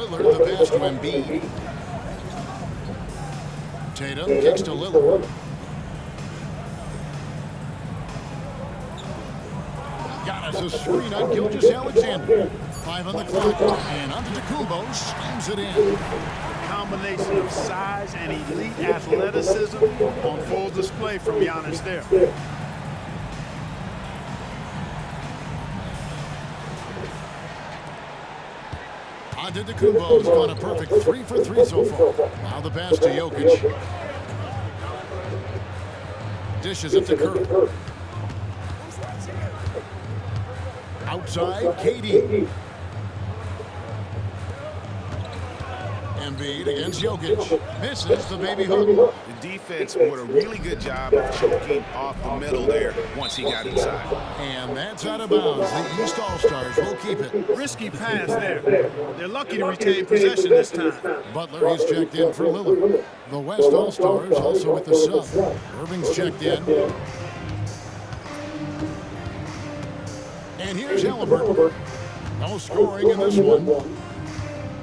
Lillard, the pass to Embiid. Tatum kicks to Lillard. Giannis a screen on Gilgeous-Alexander. 5 on the clock, and Antetokounmpo slams it in. A combination of size and elite athleticism on full display from Giannis there. Antetokounmpo's got a perfect 3 for 3 so far. Now the pass to Jokic. Dishes it to Curry. Outside, KD. Embiid against Jokic. Misses the baby hook. The defense did a really good job of choking off the middle there once he got inside. And that's out of bounds. The East All-Stars will keep it. Risky pass there. They're lucky to retain possession this time. Butler is checked in for Lillard. The West All-Stars also with the sub. Irving's checked in. And here's Halliburton. No scoring in this one.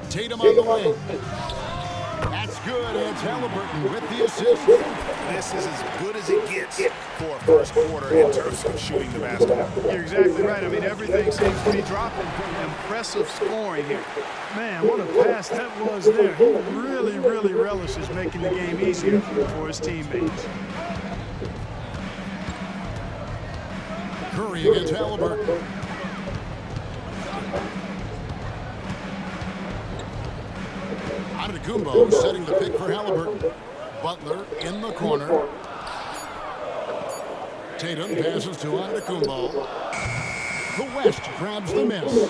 Tatum on the wing. That's good. It's Halliburton with the assist. This is as good as it gets for a first quarter in terms of shooting the basketball. You're exactly right. I mean, everything seems to be dropping. Impressive scoring here. Man, what a pass that was there. He really, really relishes making the game easier for his teammates. Curry against Halliburton. Antetokounmpo setting the pick for Halliburton. Butler in the corner. Tatum passes to Antetokounmpo. The West grabs the miss.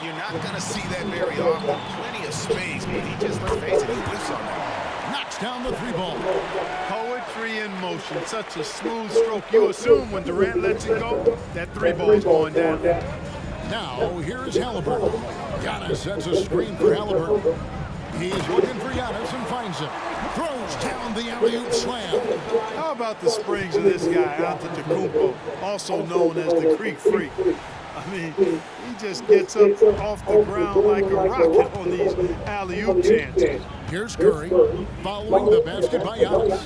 You're not going to see that very often. Plenty of space, but he just, let's face it, he whiffs on that. Knocks down the 3-ball. Poetry in motion. Such a smooth stroke. You assume when Durant lets it go, that 3-ball's going down. Now, here's Halliburton. Giannis sets a screen for Halliburton. He's looking for Giannis and finds him. Throws down the alley-oop slam. How about the springs of this guy, Antetokounmpo, also known as the Creek Freak? I mean, he just gets up off the ground like a rocket on these alley-oop chances. Here's Curry, following the basket by Giannis.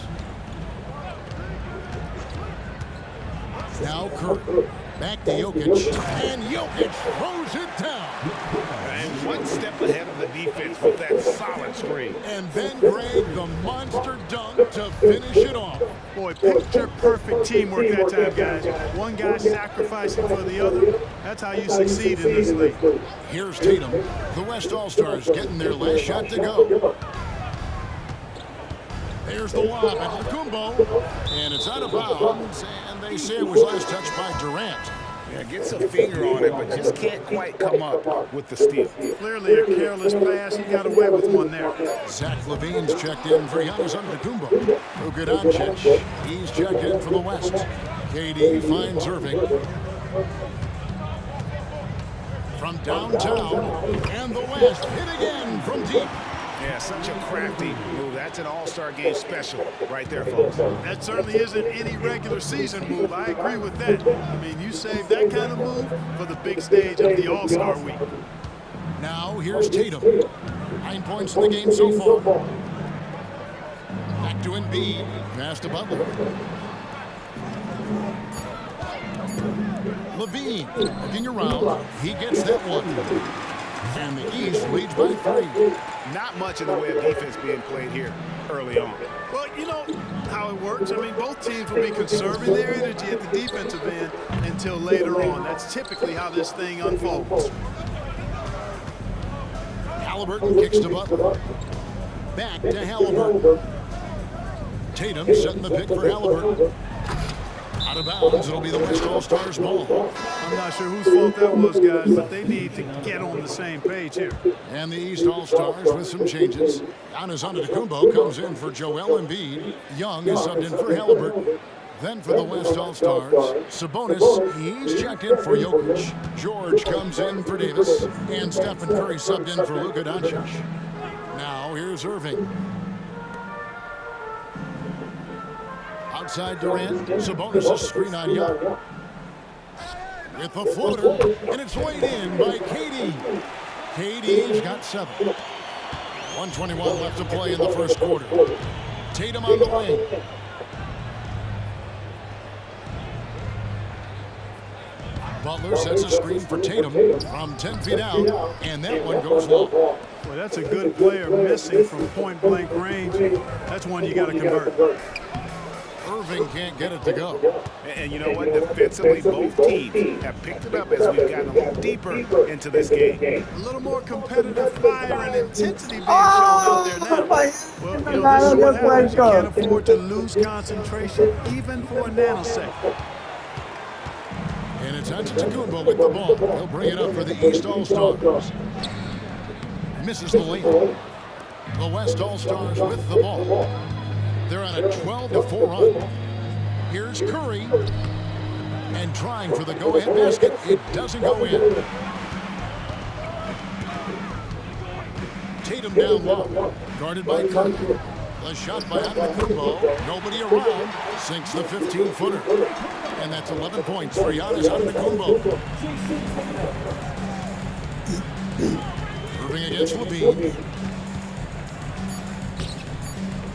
Now Curry, back to Jokic, and Jokic throws it down. And one step ahead of the defense with that solid screen. And then Greg, the monster dunk to finish it off. Boy, picture perfect teamwork that time, guys. One guy sacrificing for the other. That's how you succeed in this league. Here's Tatum. The West All-Stars getting their last shot to go. There's the lob at Antetokounmpo, and it's out of bounds, and they say it was last touched by Durant. Yeah, gets a finger on it, but just can't quite come up with the steal. Clearly a careless pass. He got away with one there. Zach LaVine's checked in for Giannis Antetokounmpo. Luka Doncic, he's checked in for the West. KD finds Irving. From downtown, and the West hit again from deep. Yeah, such a crafty move. That's an all-star game special right there, folks. That certainly isn't any regular season move. I agree with that. I mean, you save that kind of move for the big stage of the All-Star Week. Now here's Tatum. 9 points in the game so far. Back to Embiid. Pass to Butler. LaVine looking around. He gets that one. And the East leads by 3. Not much in the way of defense being played here early on. Well, you know how it works. I mean, both teams will be conserving their energy at the defensive end until later on. That's typically how this thing unfolds. Halliburton kicks to Butler. Back to Halliburton. Tatum setting the pick for Halliburton. Out of bounds, it'll be the West All-Stars ball. I'm not sure whose fault that was, guys, but they need to get on the same page here. And the East All-Stars with some changes. Giannis Antetokounmpo comes in for Joel Embiid. Young is subbed in for Halliburton. Then for the West All-Stars, Sabonis, he's checked in for Jokic. George comes in for Davis. And Stephen Curry subbed in for Luka Doncic. Now here's Irving. Outside Durant, Sabonis' screen on Young. With the floater, and it's laid in by KD. KD's got 7. 1:21 left to play in the first quarter. Tatum on the wing. Butler sets a screen for Tatum from 10 feet out, and that one goes long. Well, that's a good player missing from point-blank range. That's one you got to convert. Irving can't get it to go. And you know what? Defensively, both teams have picked it up as we've gotten a little deeper into this game. A little more competitive fire and intensity being shown out there now. Well, this is what happens. You can't afford to lose concentration even for a nanosecond. And it's Antetokounmpo with the ball. He'll bring it up for the East All-Stars. Misses the layup. The West All-Stars with the ball. They're on a 12-4 run. Here's Curry. And trying for the go-ahead basket. It doesn't go in. Tatum down low. Guarded by Curry. The shot by Antetokounmpo. Nobody around. Sinks the 15-footer. And that's 11 points for Giannis Antetokounmpo. Irving against Levine.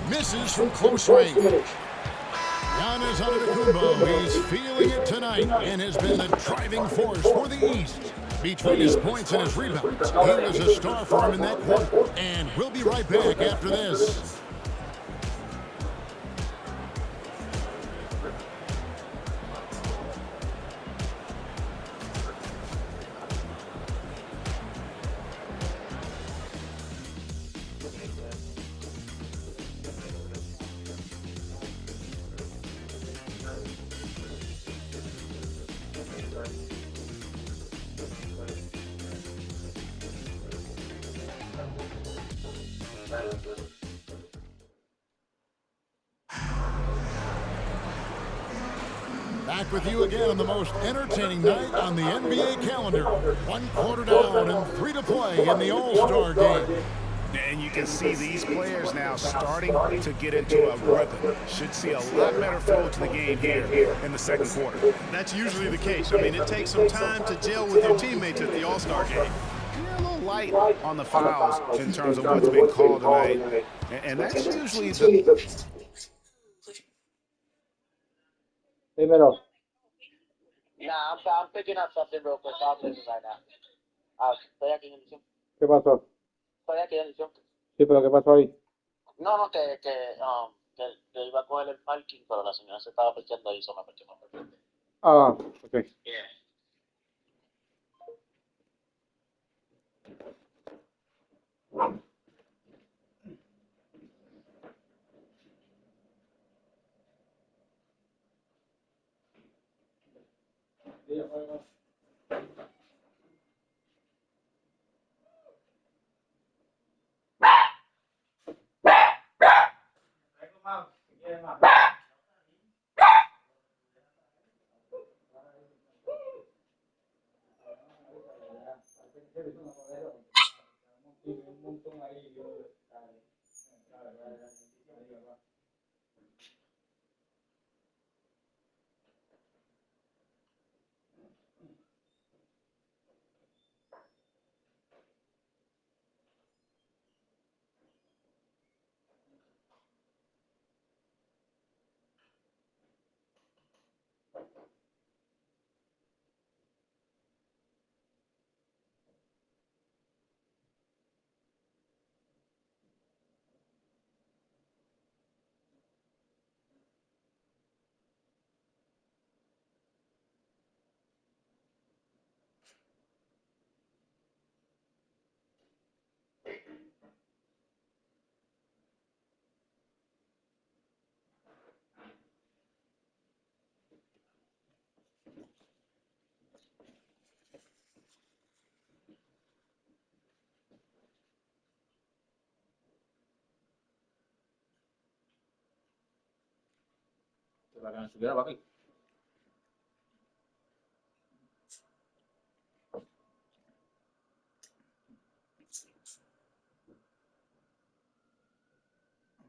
Misses from close range. Giannis Antetokounmpo, he's feeling it tonight and has been the driving force for the East. Between his points and his rebounds, he was a star for him in that quarter. And we'll be right back after this. Back with you again on the most entertaining night on the NBA calendar. 1 quarter down and 3 to play in the All-Star game. And you can see these players now starting to get into a rhythm. Should see a lot better flow to the game here in the second quarter. That's usually the case. I mean, it takes some time to gel with your teammates at the All-Star game. You're a little light on the fouls in terms of what's been called tonight. And that's usually the... Dímelo. Nah, I'm picking up something real quick. I'm listening right now. Estoy aquí en el Zoom. ¿Qué pasó? Estoy aquí en el Zoom. Sí, pero ¿qué pasó ahí? No, que iba a coger el parking, pero la señora se estaba pechando ahí, eso me pechó. Ah, ok. Yeah. Para que subiera papi.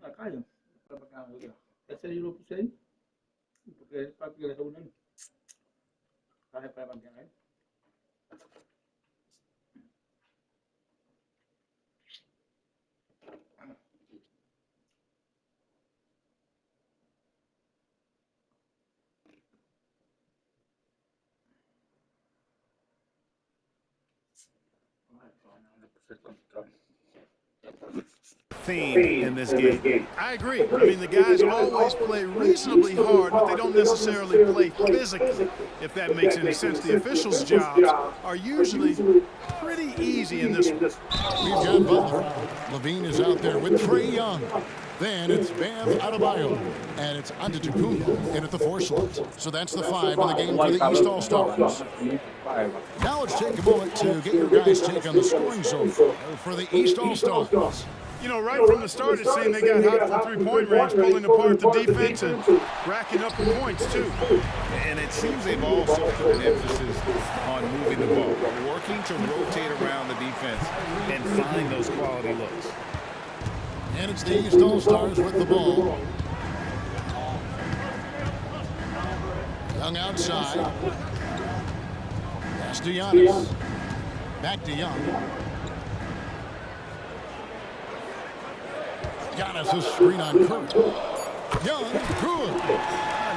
La calle. Ese yo lo puse ahí. Porque es para que le reúnen. Traje para mantener ahí. Theme in this game. I agree. I mean, the guys always play reasonably hard, but they don't necessarily play physically, if that makes any sense. The officials' jobs are usually pretty easy in this one. We've got Butler. Levine is out there with Trae Young. Then it's Bam Adebayo, and it's Antetokounmpo in at the 4 slot. So that's the 5 in the game for the East All-Stars. Now let's take a moment to get your guys' take on the scoring so far for the East All-Stars. You know, right from the start, it seemed they got hot from three-point range, pulling apart the defense and racking up the points, too. And it seems they've also put an emphasis on moving the ball, working to rotate around the defense and find those quality looks. And it's the East All-Stars with the ball. Young outside. Pass to Giannis. Back to Young. Giannis' screen on Curry. Young, good.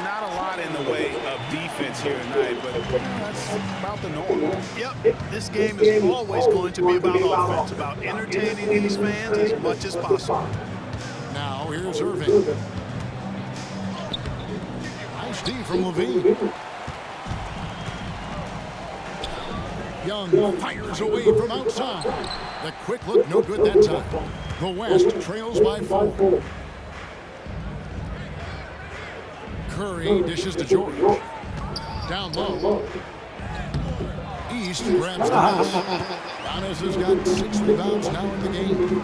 Not a lot in the way of defense here tonight, but that's about the norm. Yep, this game is always going to be about offense, about entertaining these fans as much as possible. Now here's Irving. Nice D from Levine. Young fires away from outside. The quick look, no good that time. The West trails by 4. Curry dishes to George. Down low. East grabs the miss. Giannis has got 6 rebounds now in the game.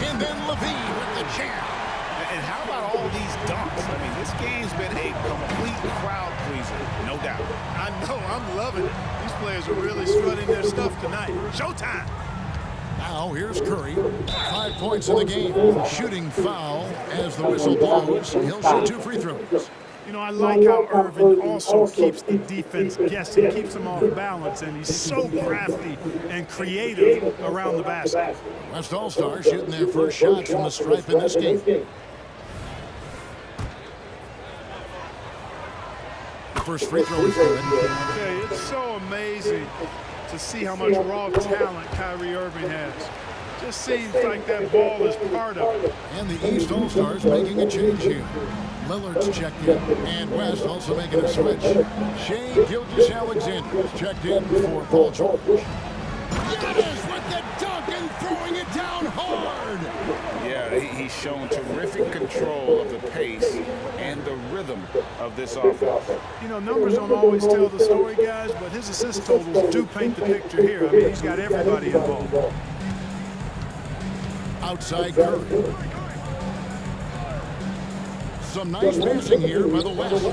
And then Levine with the jam. And how about all these dunks? I mean, this game's been a complete crowd pleaser, no doubt. I know, I'm loving it. These players are really strutting their stuff tonight. Showtime! Now here's Curry. 5 points in the game. Shooting foul as the whistle blows. He'll shoot 2 free throws. You know, I like how Irvin also keeps the defense guessing, keeps them off balance, and he's so crafty and creative around the basket. West All-Stars shooting their first shots from the stripe in this game. The first free throw is good. Okay, it's so amazing to see how much raw talent Kyrie Irving has. Just seems like that ball is part of it. And the East All-Stars making a change here. Lillard's checked in, and West also making a switch. Shai Gilgeous-Alexander's checked in for Paul George. Giannis with the dunk and throwing it down hard. Yeah, he's shown terrific control of the pace and the rhythm of this offense. You know, numbers don't always tell the story, guys, but his assist totals do paint the picture here. I mean, he's got everybody involved. Outside Curry. Some nice passing here by the West.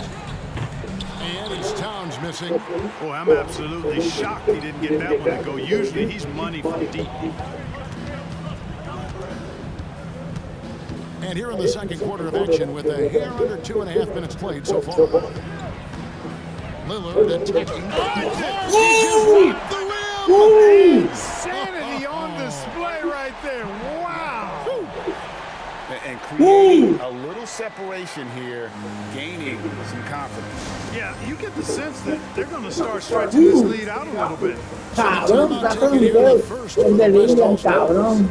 And it's Towns missing. Boy, I'm absolutely shocked he didn't get that one to go. Usually he's money from deep. And here in the second quarter of action with a hair under 2.5 minutes played so far. Lillard attacking. He just wrapped the rim. Insanity on display right there. Wow. And creating a little separation here, gaining some confidence. Yeah, you get the sense that they're going to start stretching this lead out a little bit. Timeout taken here in the first for the West All-Stars.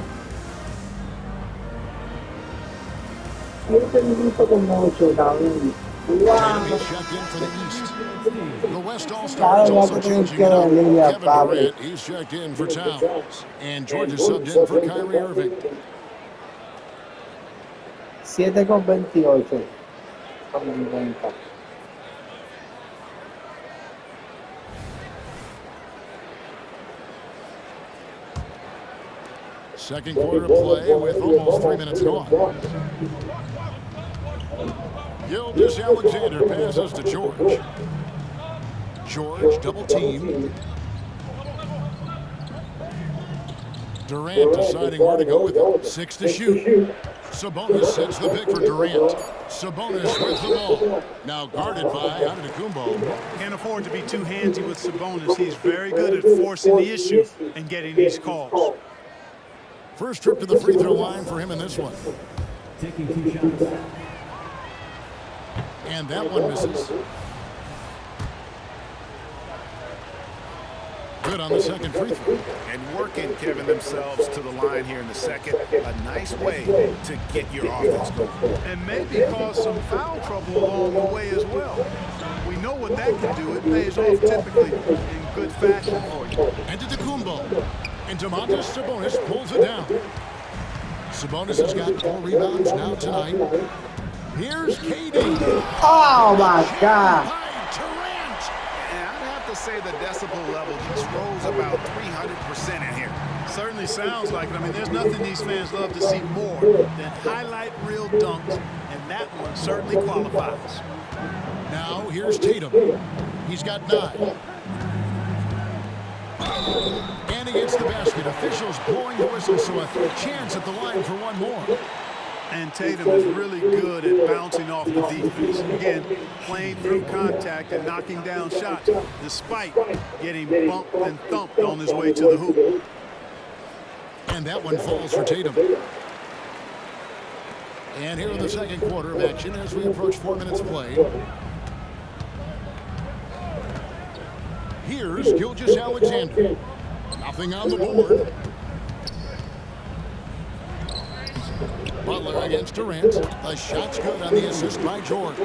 Academy checked in for the East. The West All-Stars also changing it up. Kevin Durant, he's checked in for Towns. And George is subbed in for Kyrie Irving. 7:28. Second quarter of play with almost 3 minutes gone. Gilgeous-Alexander passes to George. George double teamed. Durant deciding where to go with it. 6 to shoot. Sabonis sets the pick for Durant. Sabonis with the ball. Now guarded by Antetokounmpo. Can't afford to be too handsy with Sabonis. He's very good at forcing the issue and getting these calls. First trip to the free throw line for him in this one. Taking 2 shots. And that one misses. good on the second free throw. And working, Kevin, themselves to the line here in the second. A nice way to get your offense going. And maybe cause some foul trouble along the way as well. We know what that can do. It pays off typically in good fashion for you. Antetokounmpo. And Domantas Sabonis pulls it down. Sabonis has got 4 rebounds now tonight. Here's KD. Oh my God. By Durant. And I'd have to say the decibel level just rose about 300% in here. Certainly sounds like it. I mean, there's nothing these fans love to see more than highlight reel dunks, and that one certainly qualifies. Now here's Tatum. He's got 9. And he gets the basket. Officials blowing the whistle, so a chance at the line for one more. And Tatum is really good at bouncing off the defense. Again, playing through contact and knocking down shots, despite getting bumped and thumped on his way to the hoop. And that one falls for Tatum. And here in the second quarter of action as we approach 4 minutes played. Here's Gilgeous-Alexander. Nothing on the board. Butler against Durant. The shot's good on the assist by George.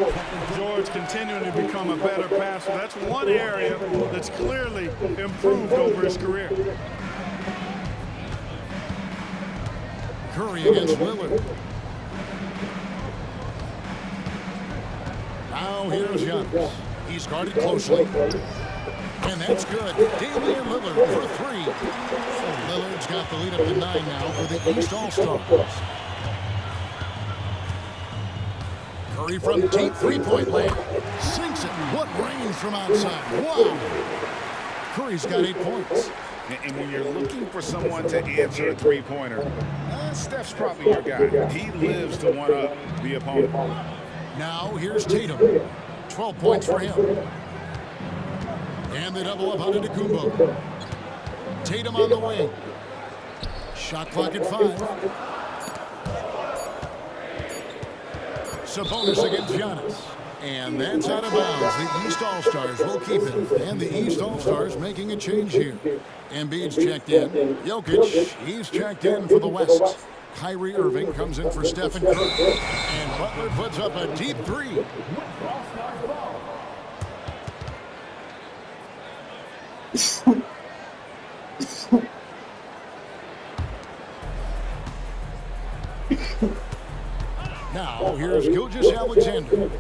George continuing to become a better passer. That's one area that's clearly improved over his career. Curry against Lillard. Now here's Giannis. He's guarded closely. And that's good. Damian Lillard for 3. Lillard's got the lead up to 9 now for the East All-Stars. Curry from deep three-point land. Sinks it. What range from outside. Wow. Curry's got 8 points. And when you're looking for someone to answer a three-pointer, Steph's probably your guy. He lives to one-up the opponent. Now here's Tatum. 12 points for him. And they double up on Antetokounmpo. Tatum on the wing. Shot clock at 5. Sabonis against Giannis. And that's out of bounds. The East All-Stars will keep it. And the East All-Stars making a change here. Embiid's checked in. Jokic, he's checked in for the West. Kyrie Irving comes in for Stephen Curry. And Butler puts up a deep 3. Now, here's Gilgeous-Alexander.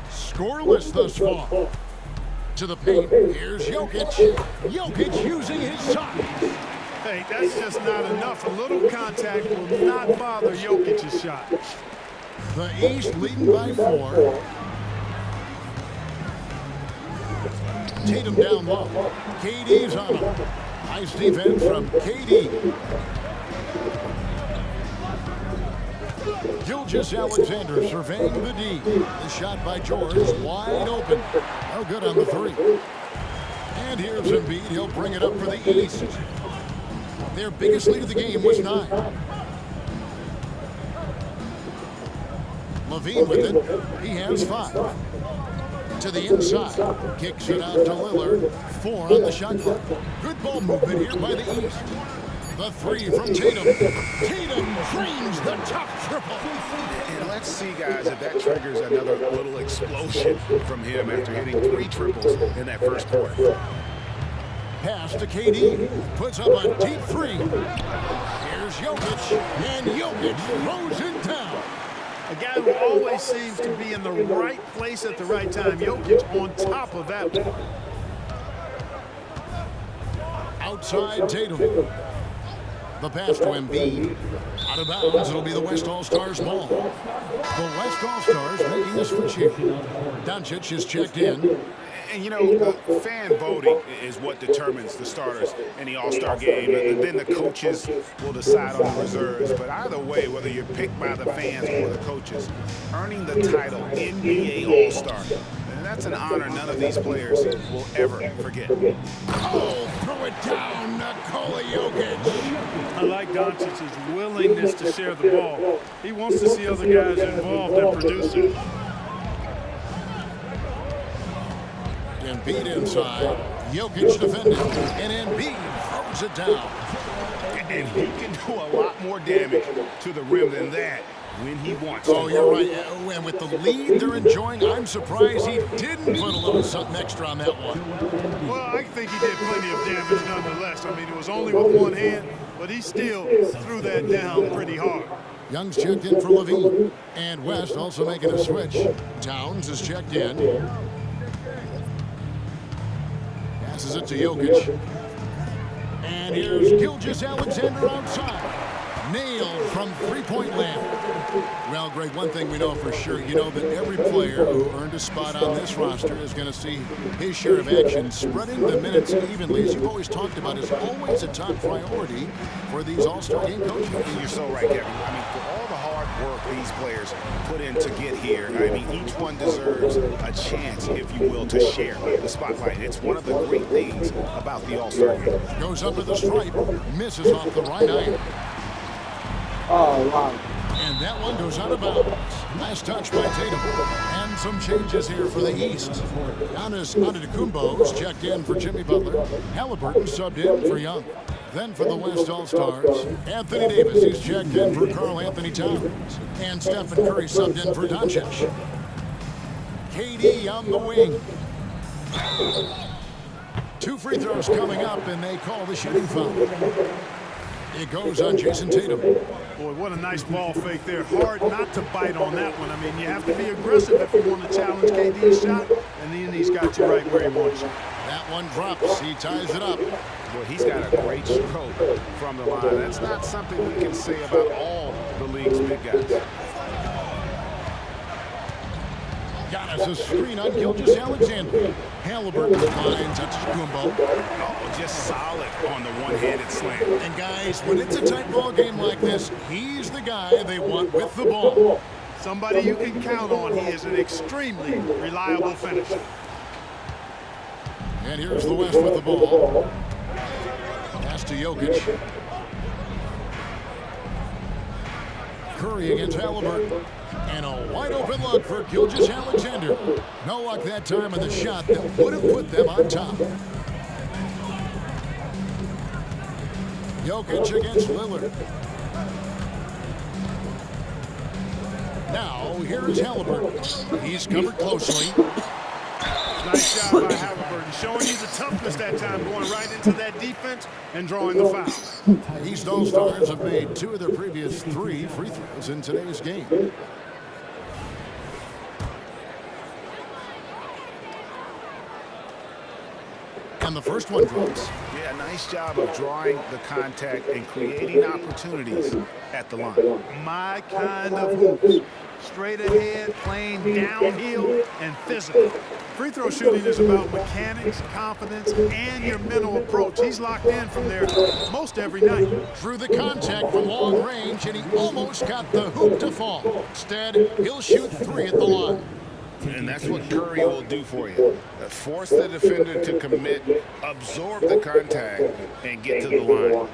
Scoreless thus far. To the paint. Here's Jokic. Jokic using his size. Hey, that's just not enough. A little contact will not bother Jokic's shot. The East leading by 4. Tatum down low. KD's on him. Nice defense from KD. Gilgeous-Alexander surveying the D. The shot by George wide open. No good on the 3. And here's Embiid. He'll bring it up for the East. Their biggest lead of the game was 9. Levine with it. He has 5. To the inside. Kicks it out to Lillard. 4 on the shot clock. Good ball movement here by the East. The 3 from Tatum. Tatum drains the top triple. And let's see, guys, if that triggers another little explosion from him after hitting 3 triples in that first quarter. Pass to KD. Puts up a deep 3. Here's Jokic. And Jokic throws it down. A guy who always seems to be in the right place at the right time. Jokic on top of that one. Outside Tatum. The pass to Embiid. Out of bounds, it'll be the West All-Stars ball. The West All-Stars making a switch here. Doncic is checked in. And, you know, fan voting is what determines the starters in the All-Star game. And then the coaches will decide on the reserves. But either way, whether you're picked by the fans or the coaches, earning the title NBA All-Star, and that's an honor none of these players will ever forget. Oh, throw it down, Nikola Jokic. I like Doncic's willingness to share the ball. He wants to see other guys involved and producing. Embiid inside. Jokic defending, and Embiid throws it down. And he can do a lot more damage to the rim than that when he wants to. Oh, you're right. And with the lead they're enjoying, I'm surprised he didn't put a little something extra on that one. Well, I think he did plenty of damage nonetheless. I mean, it was only with one hand, but he still threw that down pretty hard. Young's checked in for Levine. And West also making a switch. Towns is checked in. Passes it to Jokic. And here's Gilgeous-Alexander outside. Nailed from three-point land. Well, Greg, one thing we know for sure, you know that every player who earned a spot on this roster is going to see his share of action. Spreading the minutes evenly, as you've always talked about, is always a top priority for these All-Star game coaches. You're so right, Kevin. I mean, for all the hard work these players put in to get here, I mean, each one deserves a chance, if you will, to share the spotlight. It's one of the great things about the All-Star game. Goes up with the stripe, misses off the right iron. Oh, wow. And that one goes out of bounds. Last touch by Tatum. And some changes here for the East. Giannis Antetokounmpo's checked in for Jimmy Butler. Halliburton subbed in for Young. Then for the West All-Stars, Anthony Davis is checked in for Karl Anthony Towns. And Stephen Curry subbed in for Doncic. KD on the wing. 2 free throws coming up, and they call the shooting foul. It goes on Jason Tatum. Boy, what a nice ball fake there. Hard not to bite on that one. I mean, you have to be aggressive if you want to challenge KD's shot, and then he's got you right where he wants you. That one drops. He ties it up. Well, he's got a great stroke from the line. That's not something we can say about all the league's big guys. Giannis a screen on Gilgeous-Alexander. Halliburton finds Antetokounmpo. Oh, just solid on the one-handed slam. And guys, when it's a tight ball game like this, he's the guy they want with the ball. Somebody you can count on. He is an extremely reliable finisher. And here's the West with the ball. Pass to Jokic. Curry against Halliburton. And a wide open look for Gilgeous-Alexander. No luck that time on the shot that would have put them on top. Jokic against Lillard. Now, here's Halliburton. He's covered closely. Nice job by Halliburton, showing you the toughness that time, going right into that defense and drawing the foul. East All-Stars have made 2 of their previous 3 free throws in today's game. And the first one drops. Yeah, nice job of drawing the contact and creating opportunities at the line. My kind of hoops. Straight ahead, playing downhill, and physical. Free throw shooting is about mechanics, confidence, and your mental approach. He's locked in from there most every night. Through the contact from long range, and he almost got the hoop to fall. Instead, he'll shoot 3 at the line. And that's what Curry will do for you. Force the defender to commit, absorb the contact, and get to the line.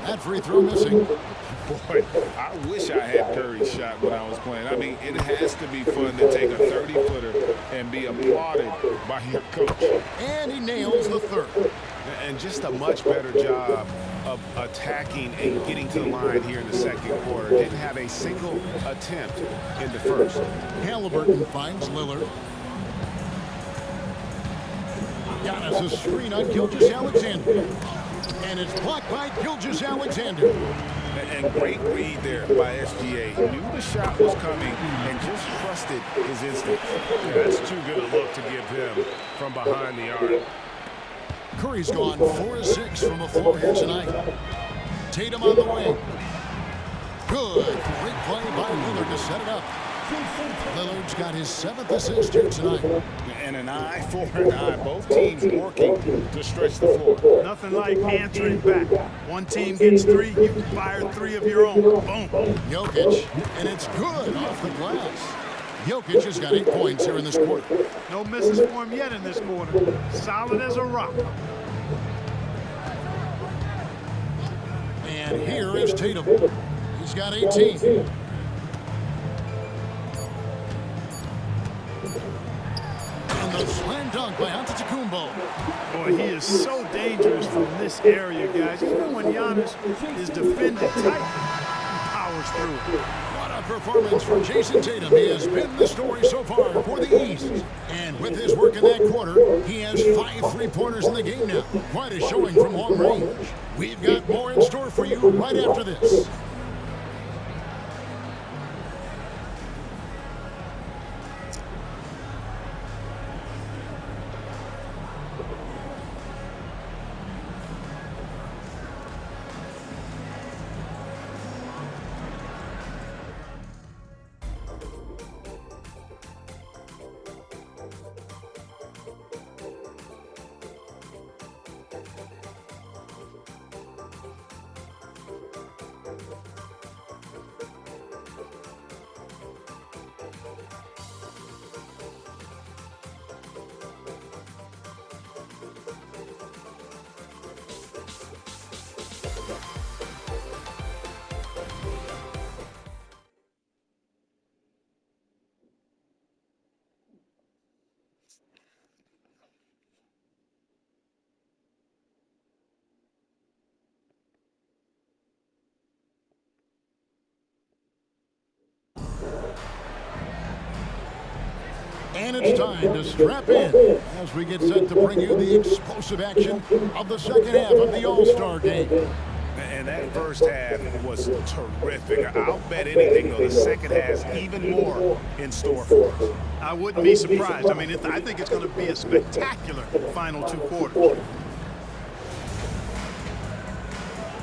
That free throw missing. Boy, I wish I had Curry's shot when I was playing. I mean, it has to be fun to take a 30-footer and be applauded by your coach. And he nails the third. And just a much better job of attacking and getting to the line here in the second quarter. Didn't have a single attempt in the first. Halliburton finds Lillard. Giannis a screen on Gilgeous-Alexander. And it's blocked by Gilgeous-Alexander. And great read there by SGA. Knew the shot was coming and just trusted his instinct. Yeah, that's too good a look to give him from behind the arc. Curry's gone 4 of 6 from the floor here tonight. Tatum on the wing. Good. Great play by Lillard to set it up. Lillard's got his 7th assist here tonight. And an eye for an eye. Both teams working to stretch the floor. Nothing like answering back. One team gets 3, you can fire 3 of your own. Boom. Jokic, and it's good off the glass. Jokic has got 8 points here in this quarter. No misses for him yet in this quarter. Solid as a rock. And here is Tatum. He's got 18. And the slam dunk by Antetokounmpo. Boy, he is so dangerous from this area, guys. Even when Giannis is defended tight, he powers through. What a performance from Jason Tatum. He has been the story so far for the East. And with his work in that quarter, he has 5 three-pointers in the game now. Quite a showing from long range. We've got more in store for you right after this. And it's time to strap in as we get set to bring you the explosive action of the second half of the All-Star game. And that first half was terrific. I'll bet anything, though, the second has even more in store for us. I wouldn't be surprised. I mean, I think it's going to be a spectacular final 2 quarters.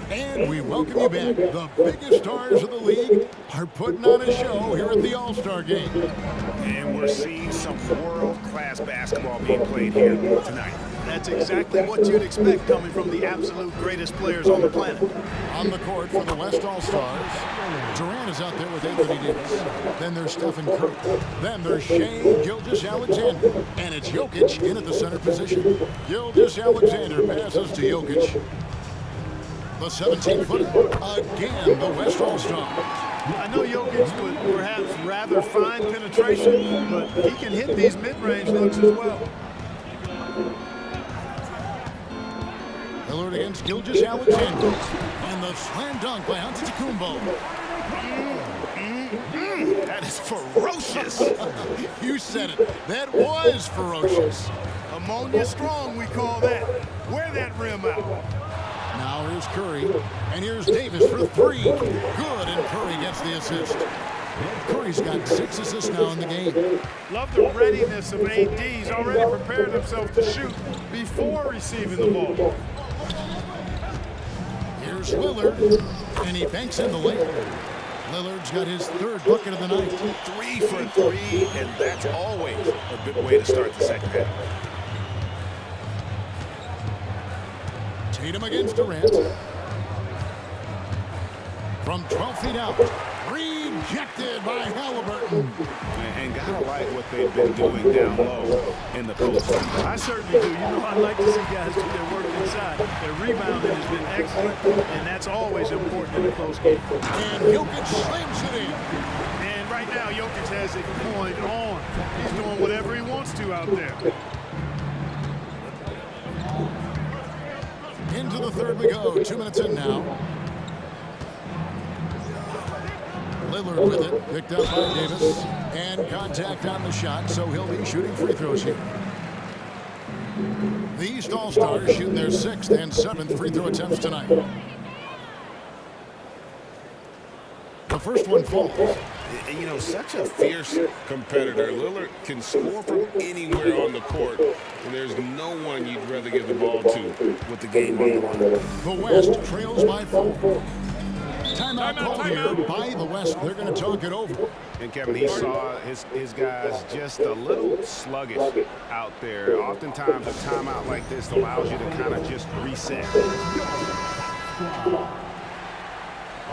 And we welcome you back. The biggest stars of the league are putting on a show here at the All-Star game. And we're seeing some world-class basketball being played here tonight. That's exactly what you'd expect coming from the absolute greatest players on the planet. On the court for the West All-Stars, Durant is out there with Anthony Davis. Then there's Stephen Curry. Then there's Shai Gilgeous-Alexander. And it's Jokic in at the center position. Gilgeous-Alexander passes to Jokic. The 17-footer, again, the West All-Stars. I know Jokic would perhaps rather find penetration, but he can hit these mid-range looks as well. Lillard against Gilgeous-Alexander. And the slam dunk by Antetokounmpo. That is ferocious. You said it. That was ferocious. Ammonia strong, we call that. Wear that rim out. Now here's Curry, and here's Davis for 3. Good, and Curry gets the assist. Curry's got 6 assists now in the game. Love the readiness of AD. He's already prepared himself to shoot before receiving the ball. Here's Lillard, and he banks in the layup. Lillard's got his 3rd bucket of the night. 3 for 3, and that's always a good way to start the second half. Tatum against Durant. From 12 feet out. Rejected by Halliburton. And gotta like what they've been doing down low in the post. I certainly do. You know, I like to see guys do their work inside. Their rebounding has been excellent, and that's always important in a close game. And Jokic slams it in. And right now, Jokic has it going on. He's doing whatever he wants to out there. Into the 3rd we go. 2 minutes in now. Lillard with it. Picked up by Davis. And contact on the shot, so he'll be shooting free throws here. The East All-Stars shoot their 6th and 7th free throw attempts tonight. The first one falls. You know, such a fierce competitor. Lillard can score from anywhere on the court, and there's no one you'd rather give the ball to with the game on the line. The West trails by 4. Timeout called here by the West. They're going to talk it over. And Kevin, he saw his guys just a little sluggish out there. Oftentimes, a timeout like this allows you to kind of just reset.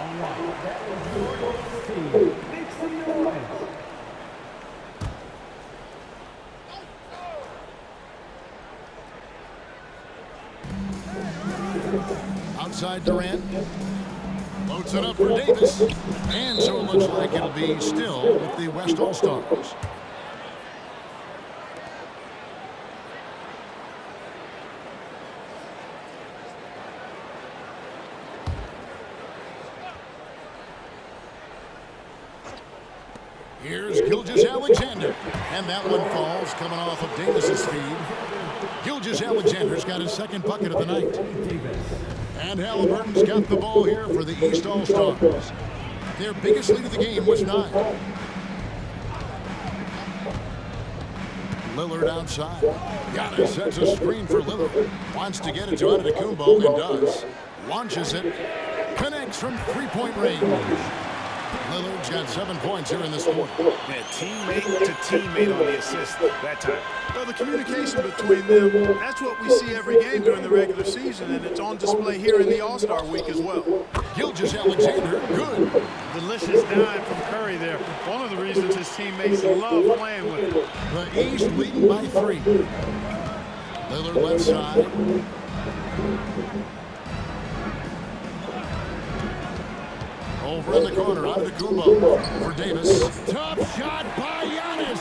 All right, that was your team. Make some noise. Outside Durant. Floats it up for Davis. And so it looks like it'll be still with the West All-Stars. Here's Gilgeous-Alexander, and that one falls coming off of Davis's feed. Gilgeous-Alexander's got his second bucket of the night. And Halliburton's got the ball here for the East All-Stars. Their biggest lead of the game was 9. Lillard outside. Giannis sets a screen for Lillard. Wants to get it to Antetokounmpo and does. Launches it. Connects from three-point range. Lillard's got 7 points here in this quarter. Yeah, teammate to teammate on the assist that time. Well, the communication between them, that's what we see every game during the regular season, and it's on display here in the All-Star week as well. Gilgeous-Alexander, good. Delicious dime from Curry there. One of the reasons his teammates love playing with him. The East leading by 3. Lillard left side. Over in the corner, Antetokounmpo for Davis. Tough shot by Giannis.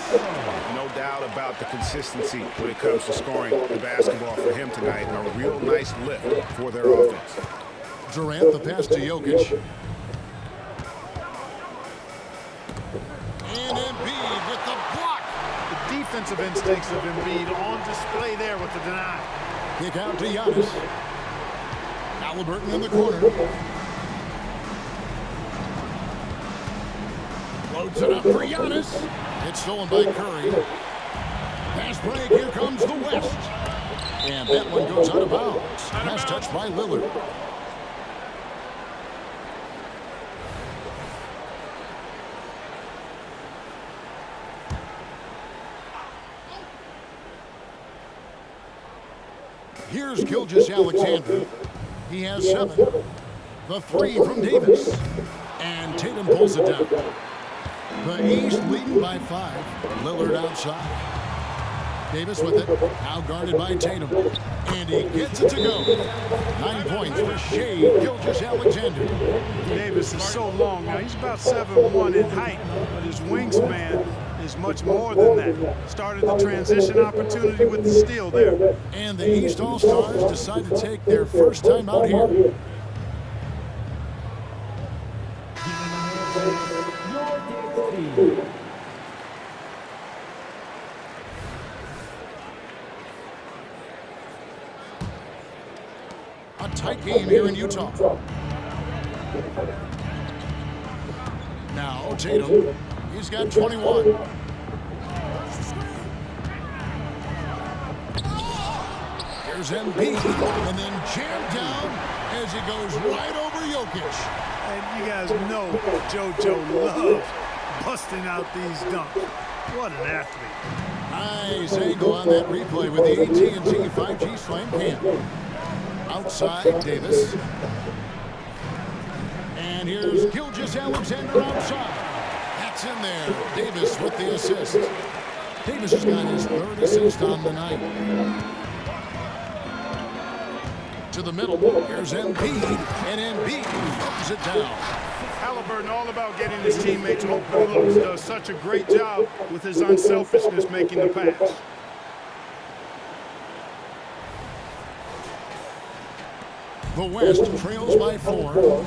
No doubt about the consistency when it comes to scoring the basketball for him tonight. A real nice lift for their offense. Durant, the pass to Jokic. And Embiid with the block. The defensive instincts of Embiid on display there with the deny. Kick out to Giannis. Halliburton in the corner. Floats it up for Giannis. It's stolen by Curry. Pass break. Here comes the West. And that one goes out of bounds. Pass touched by Lillard. Here's Gilgeous-Alexander. He has 7. The 3 from Davis. And Tatum pulls it down. The East leading by 5. Lillard outside. Davis with it. Now guarded by Tatum. And he gets it to go. 9 points for Shai Gilgeous-Alexander. Davis is so long now. He's about 7'1" in height, but his wingspan is much more than that. Started the transition opportunity with the steal there. And the East All-Stars decide to take their first time out here. A tight game here in Utah. Now Tatum. He's got 21. Here's Embiid, and then jammed down as he goes right over Jokic. And you guys know JoJo loves busting out these dunks. What an athlete. Nice angle on that replay with the AT&T 5G Slam Cam. Outside, Davis. And here's Gilgeous-Alexander outside. That's in there. Davis with the assist. Davis has got his 3rd assist on the night. To the middle. Here's Embiid. And Embiid throws it down. Halliburton all about getting his teammates open looks. Does such a great job with his unselfishness making the pass. The West trails by 4.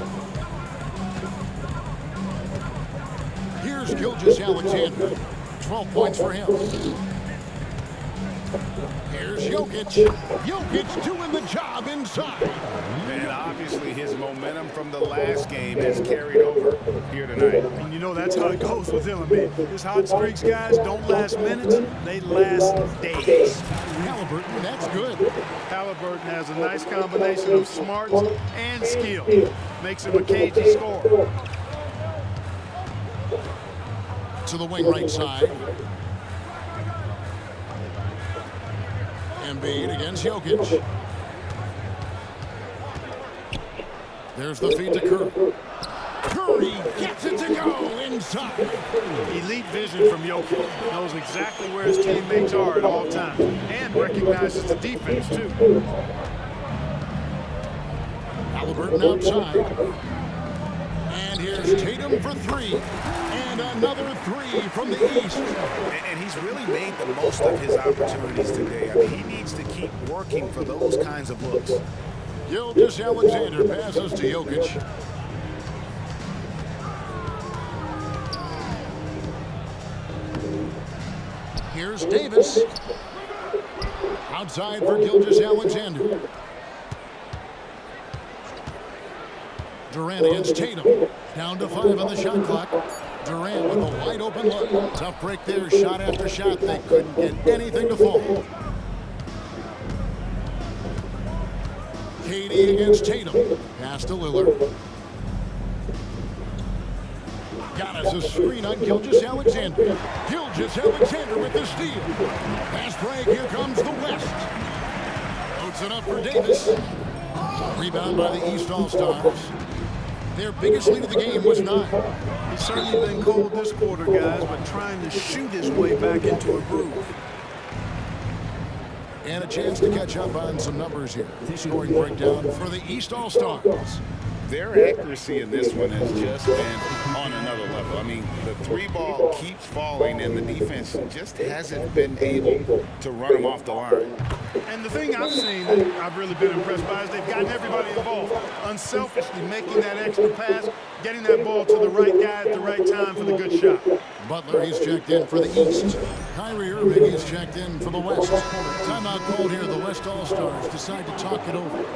Here's Gilgeous-Alexander. 12 points for him. Here's Jokic. Jokic doing the job inside. And obviously his momentum from the last game has carried over here tonight. And you know that's how it goes with him. I mean, his hot streaks, guys, don't last minutes. They last days. Halliburton, that's good. Halliburton has a nice combination of smarts and skill. Makes him a cagey scorer. To the wing right side. Embiid against Jokic. There's the feed to Curry. Curry gets it to go inside. Elite vision from Jokic. Knows exactly where his teammates are at all times. And recognizes the defense, too. Halliburton outside. here's Tatum for three. And another three from the East. And he's really made the most of his opportunities today. I mean, he needs to keep working for those kinds of looks. Gilgeous-Alexander passes to Jokic. Here's Davis. Outside for Gilgeous-Alexander. Durant against Tatum. Down to 5 on the shot clock. Durant with a wide open look. Tough break there, shot after shot. They couldn't get anything to fall. KD against Tatum. Pass to Lillard. Giannis a screen on Gilgeous-Alexander. Gilgeous-Alexander with the steal. Fast break, here comes the West. Puts it up for Davis. Rebound by the East All-Stars. Their biggest lead of the game was 9. He's certainly been cold this quarter, guys, but trying to shoot his way back into a groove. And a chance to catch up on some numbers here. Scoring breakdown for the East All-Stars. Their accuracy in this one has just been on another level. I mean, the 3-ball keeps falling, and the defense just hasn't been able to run them off the line. And the thing I've seen that I've really been impressed by is they've gotten everybody involved, unselfishly making that extra pass, getting that ball to the right guy at the right time for the good shot. Butler, he's checked in for the East. Kyrie Irving, he's checked in for the West. Timeout called here. The West All-Stars decide to talk it over.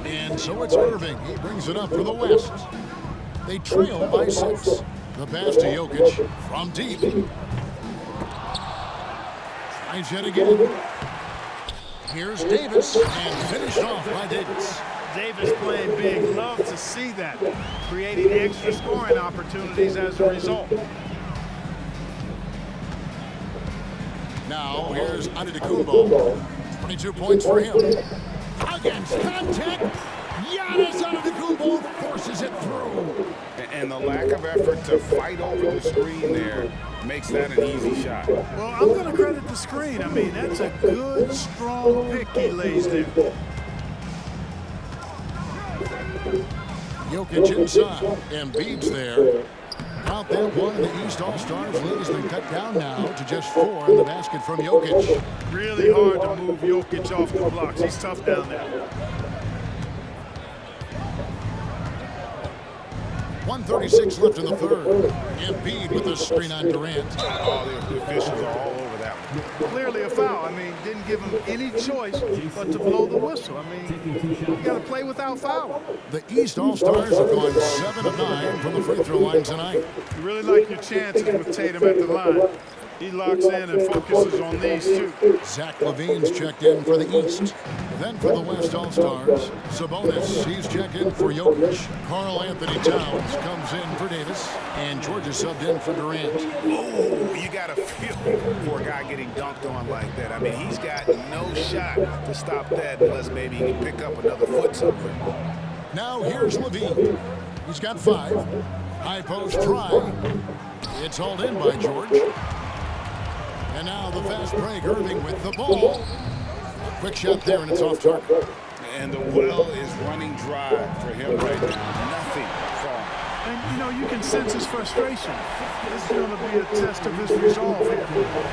And so it's Irving. He brings it up for the West. They trail by 6. The pass to Jokic from deep. Tries yet again. Here's Davis, and finished off by Davis. Davis playing big. Love to see that. Creating extra scoring opportunities as a result. Now here's Antetokounmpo. 22 points for him. Against contact, Giannis Antetokounmpo forces it through. And the lack of effort to fight over the screen there makes that an easy shot. Well, I'm going to credit the screen. I mean, that's a good, strong pick he lays there. Jokic inside. Embiid's there. Count that one. The East All-Stars lead has been cut down now to just 4 in the basket from Jokic. Really hard to move Jokic off the blocks. He's tough down there. 1:36 left in the third. Embiid with a screen on Durant. Oh, the officials are all over that one. Clearly a foul. I mean, didn't give him any choice but to blow the whistle. I mean, you got to play without foul. The East All-Stars have gone 7 of 9 from the free throw line tonight. You really like your chances with Tatum at the line. He locks in and focuses on these two. Zach LaVine's checked in for the East. Then for the West All-Stars, Sabonis, he's checked in for Jokic. Karl Anthony Towns comes in for Davis. And Georgia subbed in for Durant. Oh, you got to feel for a guy getting dunked on like that. I mean, he's got no shot to stop that unless maybe he can pick up another foot somewhere. Now here's LaVine. He's got 5. High post try. It's hauled in by George. And now the fast break, Irving with the ball. Quick shot there, and it's off target. And the well is running dry for him right now. Nothing falling. And, you know, you can sense his frustration. This is going to be a test of his resolve here.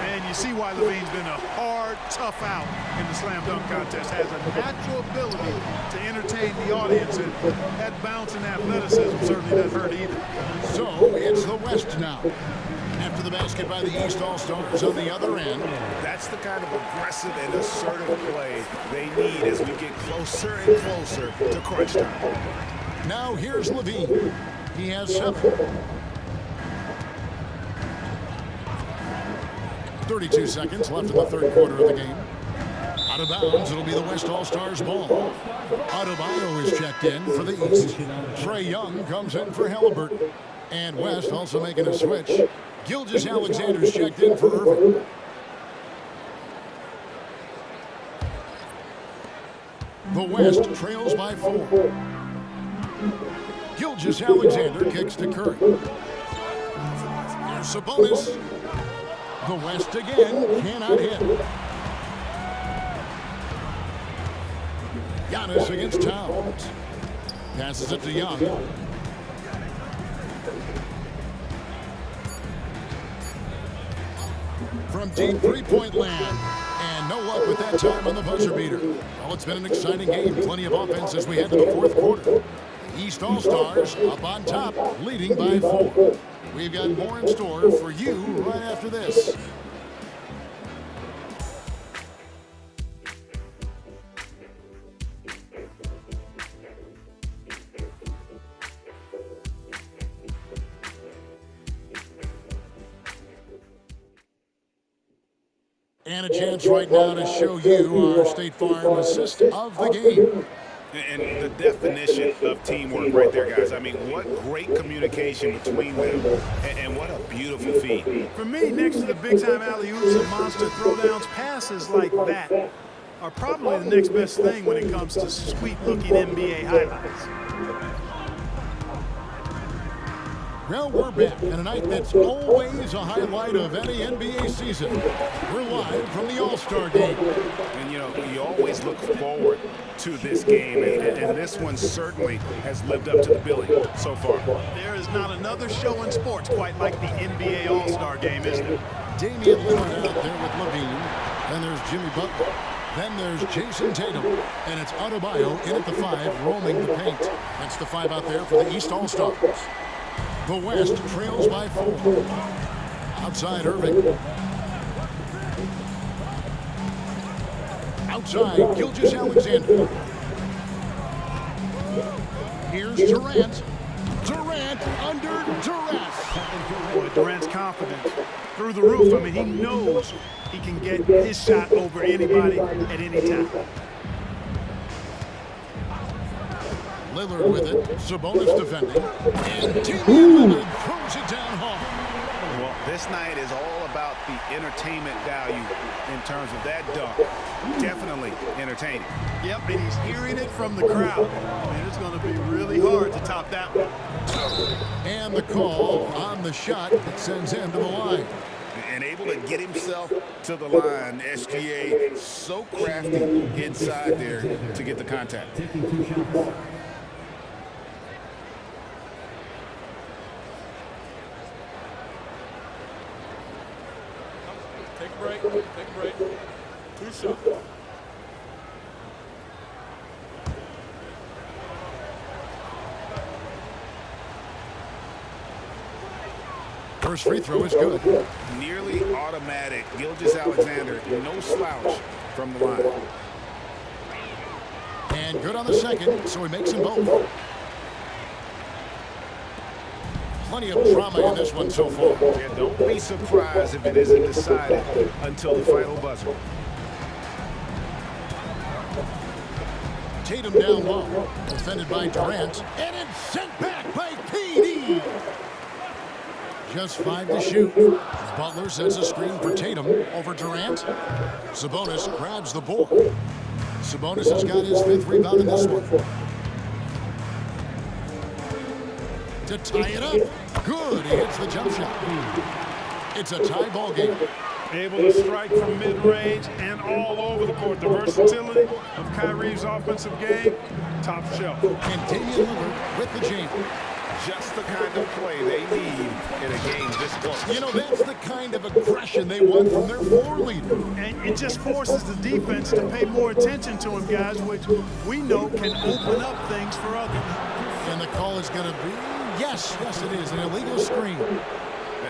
And you see why LaVine's been a hard, tough out in the slam dunk contest. Has a natural ability to entertain the audience, and that bounce and athleticism certainly doesn't hurt either. So it's the West now. After the basket by the East All-Stars on the other end. That's the kind of aggressive and assertive play they need as we get closer and closer to crunch time. Now here's LaVine. He has 7. 32 seconds left in the third quarter of the game. Out of bounds, it'll be the West All-Stars ball. Adebayo is checked in for the East. Trae Young comes in for Halliburton. And West also making a switch. Gilgeous-Alexander's checked in for Irving. The West trails by 4. Gilgeous-Alexander kicks to Curry. Here's Sabonis. The West again cannot hit. Giannis against Towns. Passes it to Young. From deep three-point land. And no luck with that time on the buzzer beater. Well, it's been an exciting game. Plenty of offense as we head to the fourth quarter. The East All-Stars up on top, leading by 4. We've got more in store for you right after this. And a chance right now to show you our State Farm assist of the game. And the definition of teamwork right there, guys. I mean, what great communication between them, and what a beautiful feed. For me, next to the big-time alley-oops and monster throwdowns, passes like that are probably the next best thing when it comes to sweet-looking NBA highlights. Well, we're back in a night that's always a highlight of any NBA season. We're live from the All-Star game. And, you know, you always look forward to this game, and this one certainly has lived up to the billing so far. There is not another show in sports quite like the NBA All-Star game, is there? Damian Lillard out there with Levine. Then there's Jimmy Butler. Then there's Jason Tatum. And it's Adebayo in at the 5, roaming the paint. That's the 5 out there for the East All-Stars. The West trails by 4. Outside Irving. Outside Gilgeous-Alexander. Here's Durant. Durant under duress. Boy, Durant's confidence through the roof. I mean, he knows he can get his shot over anybody at any time. Lillard with it. Sabonis defending. And Damian Lillard throws it down hard. Well, this night is all about the entertainment value in terms of that dunk. Definitely entertaining. Yep, and he's hearing it from the crowd. I mean, it's going to be really hard to top that one. And the call on the shot that sends him to the line. And able to get himself to the line. SGA so crafty inside there to get the contact. Taking 2 shots. Take a break. Take a break. 2 shots. First free throw is good. Nearly automatic. Gilgeous-Alexander, no slouch from the line. And good on the second, so he makes them both. Plenty of drama in this one so far. Yeah, don't be surprised if it isn't decided until the final buzzer. Tatum down low, defended by Durant, and it's sent back by KD. Just 5 to shoot. Butler sets a screen for Tatum over Durant. Sabonis grabs the board. Sabonis has got his 5th rebound in this one. To tie it up. Good. He hits the jump shot. It's a tie ball game. Able to strike from mid-range and all over the court. The versatility of Kyrie's offensive game, top shelf. And Damian Lillard with the jam. Just the kind of play they need in a game this close. You know, that's the kind of aggression they want from their floor leader. And it just forces the defense to pay more attention to him, guys, which we know can open up things for others. And the call is going to be, yes, it is, an illegal screen.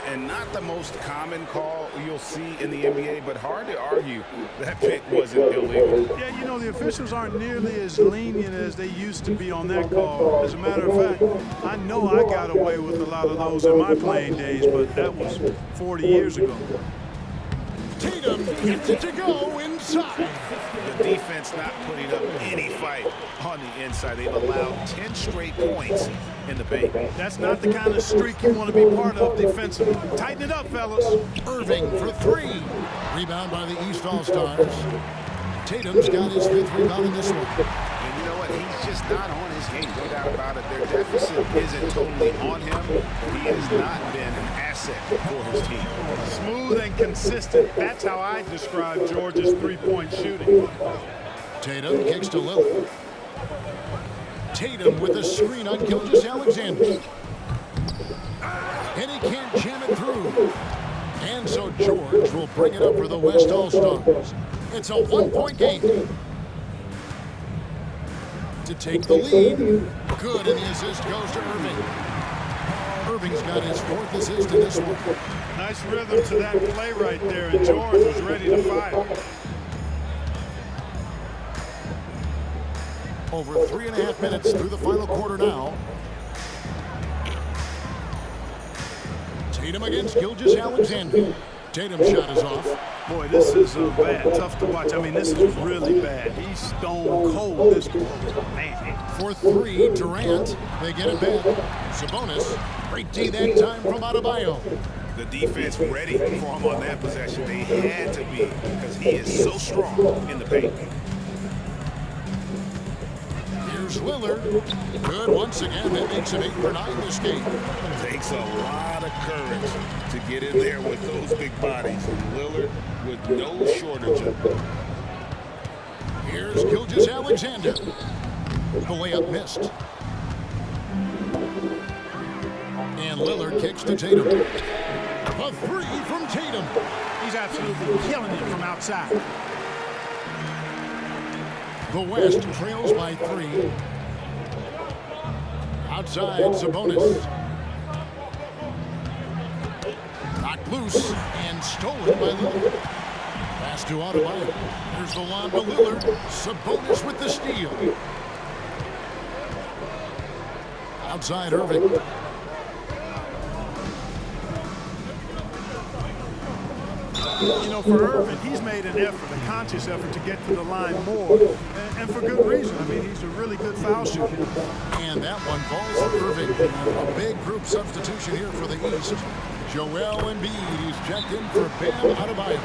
And not the most common call you'll see in the NBA, but hard to argue that pick wasn't illegal. Yeah, you know, the officials aren't nearly as lenient as they used to be on that call. As a matter of fact, I know I got away with a lot of those in my playing days, but that was 40 years ago. Tatum gets it to go inside. The defense not putting up any fight on the inside. They've allowed 10 straight points in the paint. That's not the kind of streak you want to be part of defensively. Tighten it up, fellas. Irving for 3. Rebound by the East All-Stars. Tatum's got his 5th rebound in this one. And you know what? He's just not on his game. No doubt about it. Their deficit isn't totally on him. He has not been an asset for his team. Smooth and consistent. That's how I describe Georgia's three-point shooting. Tatum kicks to Lillard. Tatum with a screen on Gilgeous-Alexander. And he can't jam it through. And so George will bring it up for the West All-Stars. It's a one-point game. To take the lead. Good, and the assist goes to Irving. Irving's got his 4th assist in this one. Nice rhythm to that play right there, and George was ready to fire. Over 3.5 minutes through the final quarter now. Tatum against Gilgeous-Alexander. Tatum's shot is off. Boy, this is bad. Tough to watch. I mean, this is really bad. He's stone cold this quarter. Man. For 3, Durant. They get it back. Sabonis. Great D that time from Adebayo. The defense ready for him on that possession. They had to be because he is so strong in the paint. Here's Lillard. Good once again. That makes him 8 for 9 this game. Takes a lot of courage to get in there with those big bodies. And Lillard with no shortage of them. Here's Gilgeous-Alexander. The layup missed. And Lillard kicks to Tatum. A 3 from Tatum. He's absolutely killing it from outside. The West trails by 3. Outside, Sabonis. Knocked loose and stolen by Lillard. Pass to Adebayo. Here's the lob to Lillard. Sabonis with the steal. Outside, Irving. You know, for Irving, he's made an effort, a conscious effort to get to the line more, and for good reason. I mean, he's a really good foul shooter. And that one falls to Irving. A big group substitution here for the East. Joel Embiid is checked in for Bam Adebayo.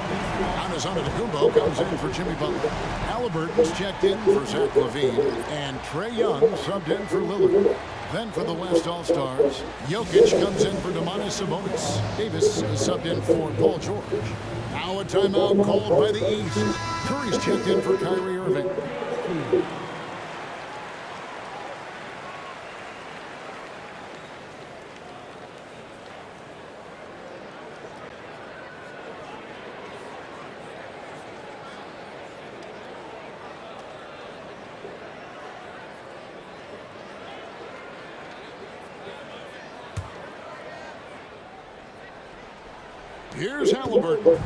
Giannis Antetokounmpo comes in for Jimmy Butler. Halliburton's checked in for Zach LaVine. And Trae Young subbed in for Lillard. Then for the West All-Stars, Jokic comes in for Domantas Sabonis. Davis is subbed in for Paul George. Now a timeout called by the East. Curry's checked in for Kyrie Irving. Here's Halliburton.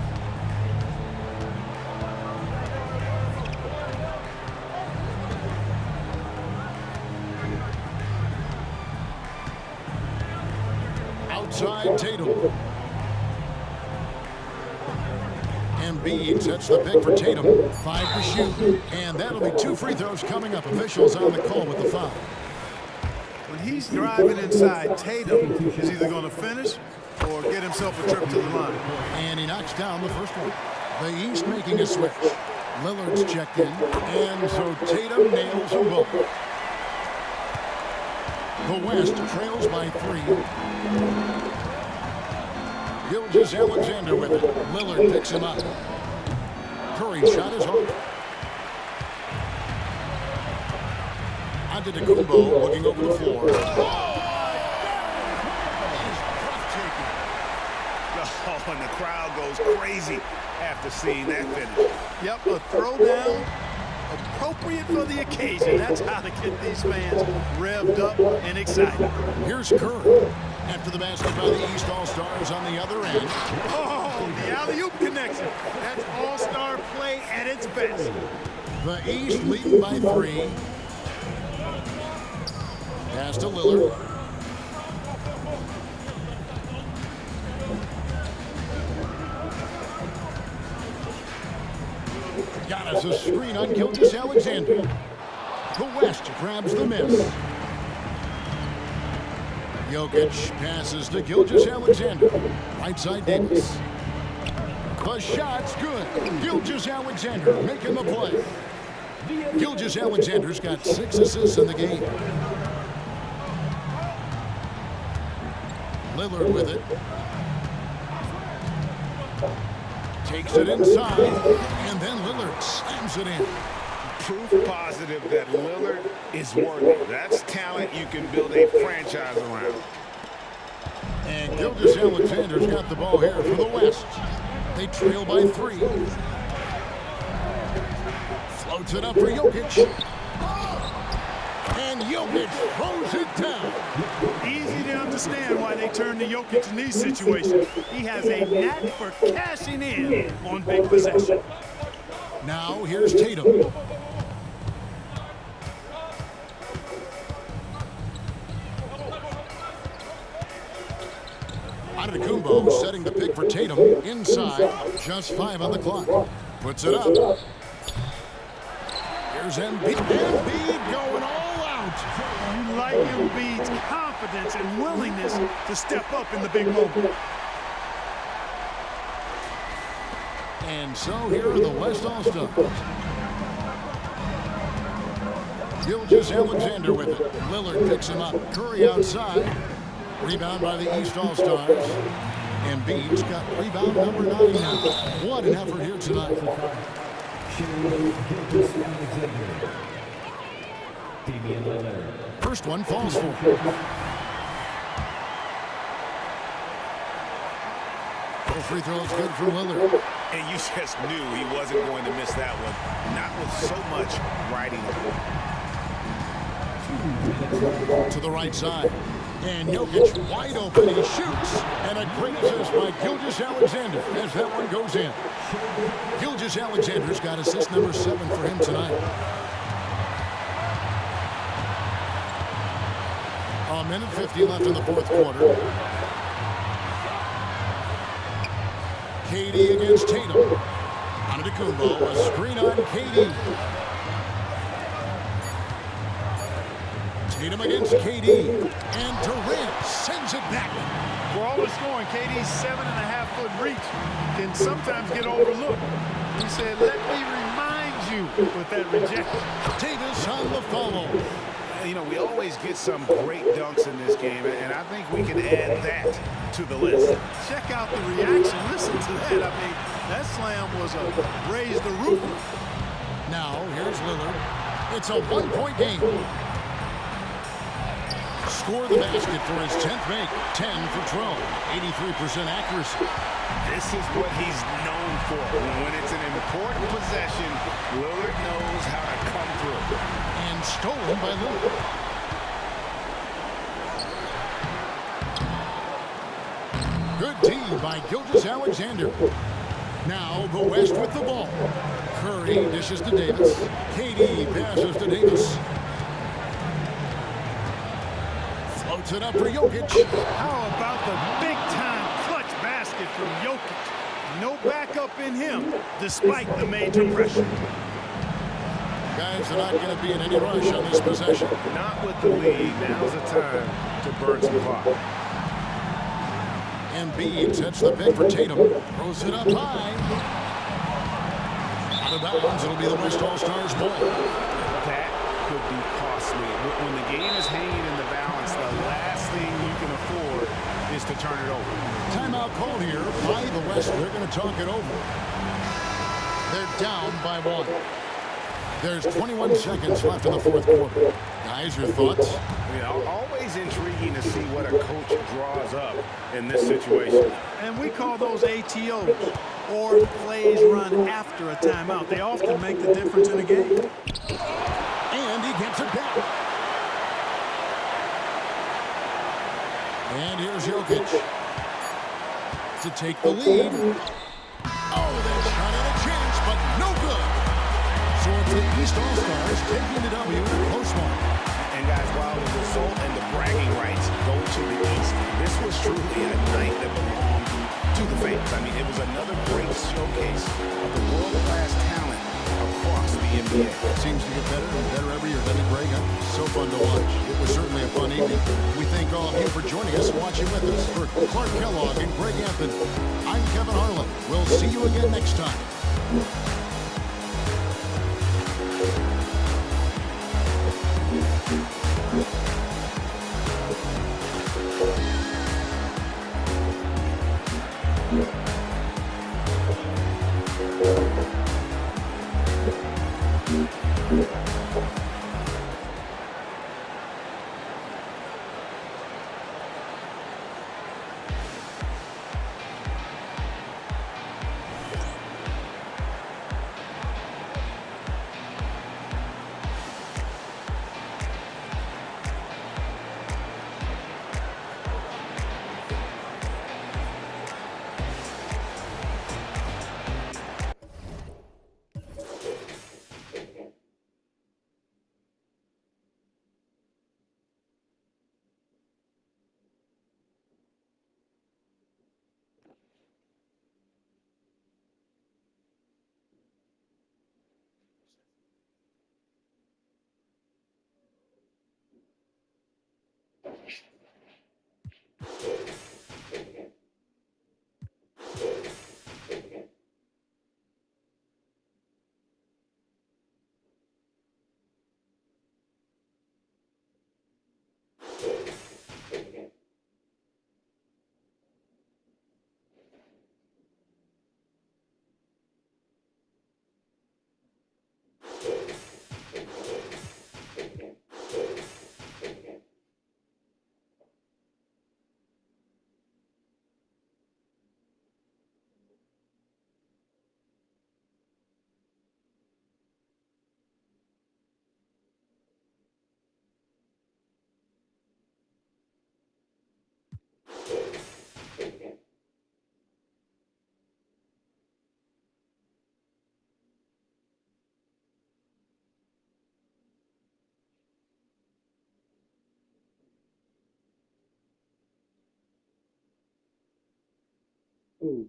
Outside Tatum. Embiid sets the pick for Tatum. 5 to shoot. And that'll be 2 free throws coming up. Officials on the call with the foul. When he's driving inside, Tatum is either going to finish or get himself a trip to the line. And he knocks down the first one. The East making a switch. Lillard's checked in. And so Tatum nails them both. The West trails by 3. Gilgeous-Alexander with it. Lillard picks him up. Curry's shot is off. Antetokounmpo looking over the floor. Oh, and the crowd goes crazy after seeing that finish. Yep, a throwdown appropriate for the occasion. That's how to get these fans revved up and excited. Here's Curry. After the basket by the East All-Stars on the other end. Oh, the alley-oop connection. That's all-star play at its best. The East leading by 3. Pass to Lillard. Giannis a screen on Gilgeous-Alexander. The West grabs the miss. Jokic passes to Gilgeous-Alexander. Right side Davis. The shot's good. Gilgeous-Alexander making the play. Gilgeous-Alexander's got 6 assists in the game. Lillard with it. Takes it inside, and then Lillard slams it in. proof positive that Lillard is worthy. That's talent you can build a franchise around. And Gilgeous-Alexander's got the ball here for the West. They trail by 3. Floats it up for Jokic. And Jokic throws it down. Easy to understand why they turn to Jokic in these situations. He has a knack for cashing in on big possession. Now here's Tatum. Antetokounmpo setting the pick for Tatum inside. Just 5 on the clock. Puts it up. Here's Embiid. Embiid going all out. You like Embiid's confidence and willingness to step up in the big moment. And so here are the West All-Stars. Gilgeous-Alexander with it. Lillard picks him up. Curry outside. Rebound by the East All-Stars. Embiid's got rebound number 9 now. What an effort here tonight. First one falls for him. No free throws good for Lillard. And you just knew he wasn't going to miss that one. Not with so much riding it. To the right side. And Jokic wide open. He shoots. And a great assist by Gilgeous-Alexander as that one goes in. Gilgeous-Alexander's got assist number 7 for him tonight. A minute 50 left in the fourth quarter. KD against Tatum. Antetokounmpo, a screen on KD. Tatum against KD. And Durant sends it back. For all the scoring, KD's 7.5-foot reach can sometimes get overlooked. He said, let me remind you with that rejection. Davis on the follow. You know, we always get some great dunks in this game, and I think we can add that to the list. Check out the reaction. Listen to that. I mean, that slam was a raise the roof. Now, here's Lillard. It's a one-point game. Score the basket for his 10th make. 10 for 12. 83% accuracy. This is what he's known for. When it's an important possession, Lillard knows how to come through. And stolen by Lillard. Good D by Gilgeous-Alexander. Now the West with the ball. Curry dishes to Davis. KD passes to Davis. Floats it up for Jokic. How about the big-time clutch basket from Jokic? No backup in him, despite the major pressure. Guys are not going to be in any rush on this possession. Not with the lead. Now's the time to burn some clock. Embiid sets the pick for Tatum. Throws it up high. Out of bounds. It'll be the West All-Stars ball. That could be costly. When the game is hanging in the balance, the last thing you can afford is to turn it over. Timeout called here by the West. They're going to talk it over. They're down by 1. There's 21 seconds left in the fourth quarter. Guys, your thoughts? Always intriguing to see what a coach draws up in this situation. And we call those ATOs, or plays run after a timeout. They often make the difference in a game. And he gets it back. And here's Jokic to take the lead. Oh, that shot had a chance, but no good. So it's the East All-Stars taking the W in a close one. And guys, while the result and the bragging rights go to the East, this was truly a night that belonged to the fans. I mean, it was another great showcase of the world-class talent across the NBA. It seems to get better and better every year, doesn't it, Greg? So fun to watch. It was certainly a fun evening. We thank all of you for joining us and watching with us. For Clark Kellogg and Greg Anthony, I'm Kevin Harlan. We'll see you again next time. Thank Ooh.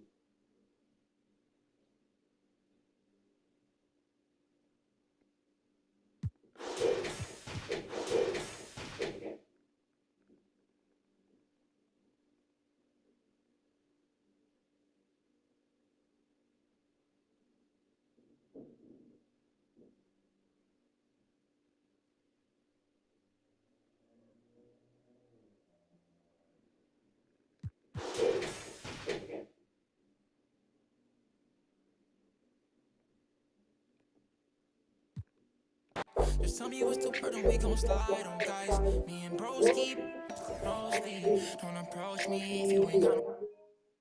Just tell me what's the word and we gon' slide on guys. Me and bros keep nosebleed. Don't approach me if you ain't got